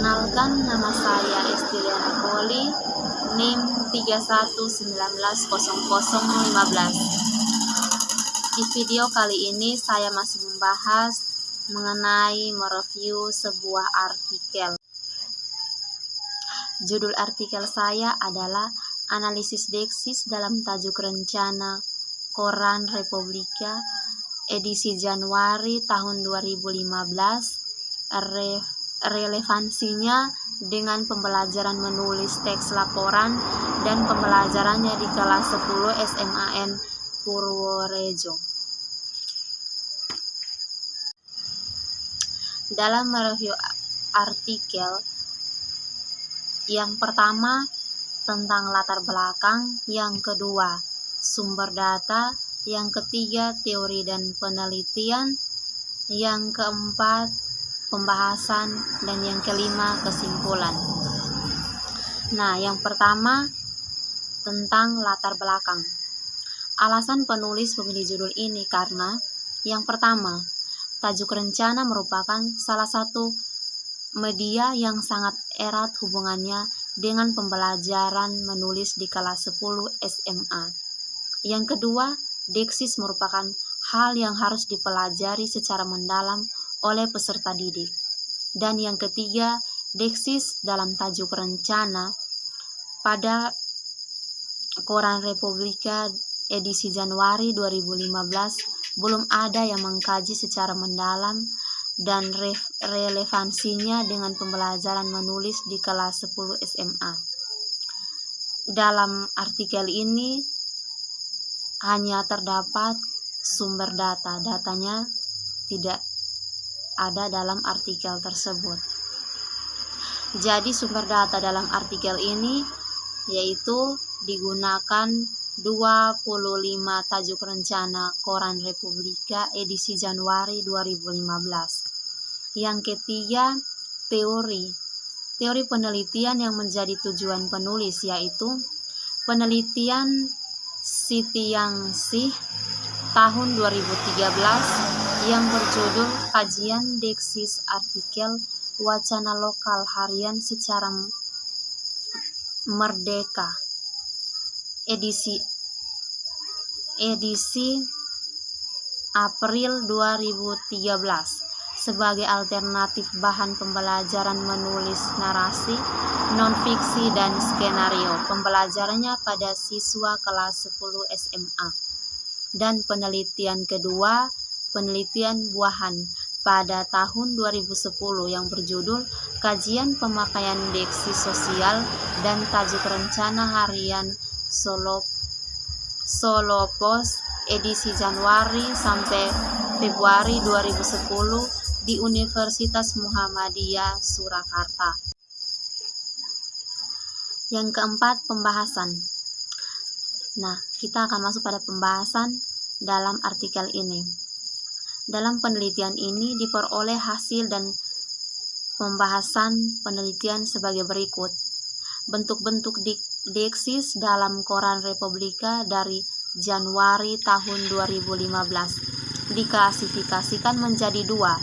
Perkenalkan, nama saya Estiliana Poli, NIM 31190015. Di video kali ini saya masih membahas mengenai mereview sebuah artikel. Judul artikel saya adalah Analisis Deksis dalam Tajuk Rencana Koran Republika edisi Januari tahun 2015, relevansinya dengan pembelajaran menulis teks laporan dan pembelajarannya di kelas 10 SMAN Purworejo. Dalam mereview artikel, yang pertama tentang latar belakang, yang kedua sumber data, yang ketiga teori dan penelitian, yang keempat pembahasan, dan yang kelima kesimpulan. Nah, yang pertama tentang latar belakang. Alasan penulis memilih judul ini karena yang pertama, tajuk rencana merupakan salah satu media yang sangat erat hubungannya dengan pembelajaran menulis di kelas 10 SMA. Yang kedua, deksis merupakan hal yang harus dipelajari secara mendalam oleh peserta didik. Dan yang ketiga, deksis dalam tajuk rencana pada Koran Republika edisi Januari 2015 belum ada yang mengkaji secara mendalam dan relevansinya dengan pembelajaran menulis di kelas 10 SMA. Dalam artikel ini hanya terdapat sumber data, datanya tidak ada dalam artikel tersebut. Jadi sumber data dalam artikel ini yaitu digunakan 25 tajuk rencana Koran Republika edisi Januari 2015. Yang ketiga, teori penelitian yang menjadi tujuan penulis, yaitu penelitian Sitiangsih tahun 2013 yang berjudul Kajian Deksis Artikel Wacana Lokal Harian Secara Merdeka edisi April 2013 sebagai alternatif bahan pembelajaran menulis narasi, non-fiksi, dan skenario. Pembelajarannya pada siswa kelas 10 SMA. Dan penelitian kedua, penelitian buahan pada tahun 2010 yang berjudul Kajian Pemakaian Deksis Sosial dan Tajuk Rencana Harian Solopos edisi Januari sampai Februari 2010 di Universitas Muhammadiyah Surakarta. Yang keempat, pembahasan. Nah, kita akan masuk pada pembahasan dalam artikel ini. Dalam penelitian ini diperoleh hasil dan pembahasan penelitian sebagai berikut. Bentuk-bentuk deksis dalam Koran Republika dari Januari tahun 2015 diklasifikasikan menjadi dua.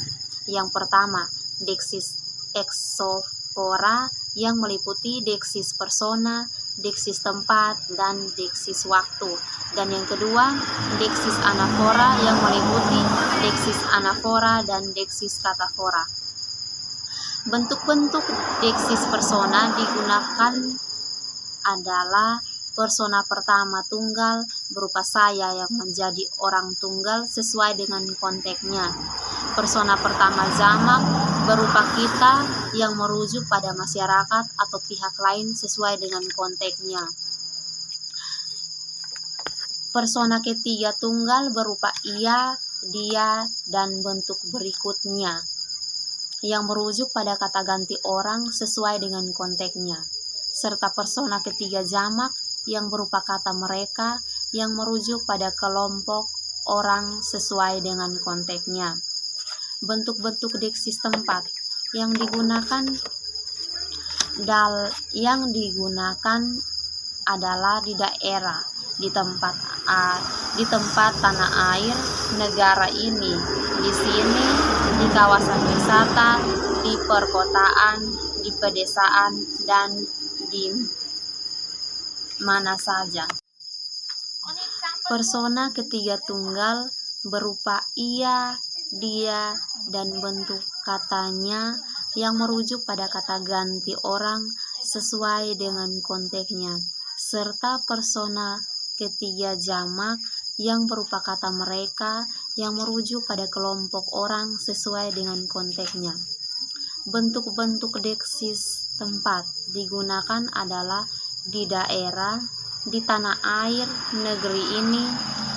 Yang pertama, deksis eksofora yang meliputi deksis persona, deksis tempat, dan deksis waktu. Dan yang kedua, deksis anafora yang meliputi deksis anafora dan deksis katafora. Bentuk-bentuk deksis persona digunakan adalah persona pertama tunggal berupa saya yang menjadi orang tunggal sesuai dengan konteksnya. Persona pertama jamak berupa kita yang merujuk pada masyarakat atau pihak lain sesuai dengan konteksnya. Persona ketiga tunggal berupa ia, dia, dan bentuk berikutnya yang merujuk pada kata ganti orang sesuai dengan konteksnya. Serta persona ketiga jamak yang berupa kata mereka yang merujuk pada kelompok orang sesuai dengan konteksnya. Bentuk-bentuk deksis tempat yang digunakan adalah di daerah, di tempat tanah air negara ini, di sini, di kawasan wisata, di perkotaan, di pedesaan, dan di mana saja. Persona ketiga tunggal berupa ia, dia, dan bentuk katanya yang merujuk pada kata ganti orang sesuai dengan konteksnya, serta persona ketiga jamak yang berupa kata mereka yang merujuk pada kelompok orang sesuai dengan konteksnya. Bentuk-bentuk deksis tempat digunakan adalah di daerah, di tanah air, negeri ini,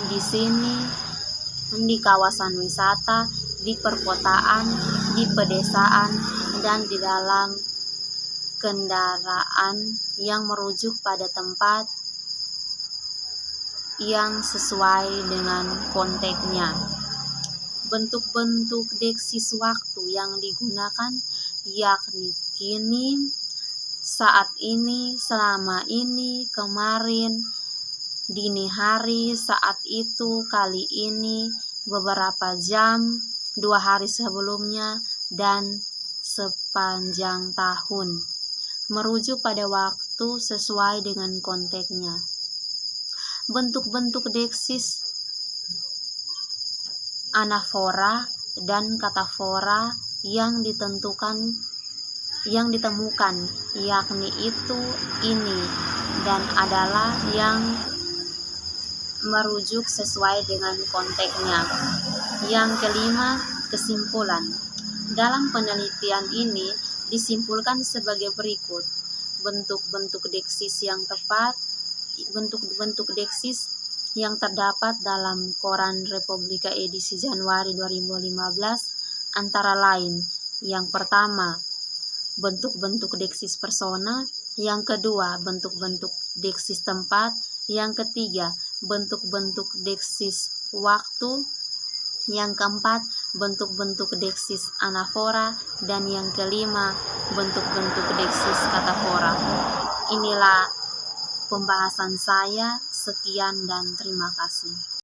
di sini, di kawasan wisata, di perkotaan, di pedesaan, dan di dalam kendaraan yang merujuk pada tempat yang sesuai dengan konteksnya. Bentuk-bentuk deksis waktu yang digunakan yakni kini, saat ini, selama ini, kemarin, dini hari, saat itu, kali ini, beberapa jam, 2 hari sebelumnya, dan sepanjang tahun. Merujuk pada waktu sesuai dengan konteksnya. Bentuk-bentuk deksis anafora dan katafora yang ditemukan yakni itu, ini, dan adalah yang merujuk sesuai dengan konteksnya. Yang kelima, kesimpulan. Dalam penelitian ini disimpulkan sebagai berikut: bentuk-bentuk deksis yang tepat, bentuk-bentuk deksis yang terdapat dalam Koran Republika edisi Januari 2015 antara lain: yang pertama, bentuk-bentuk deksis persona; yang kedua, bentuk-bentuk deksis tempat; yang ketiga, bentuk-bentuk deksis waktu; yang keempat, bentuk-bentuk deksis anafora; dan yang kelima, bentuk-bentuk deksis katafora. Inilah pembahasan saya. Sekian dan terima kasih.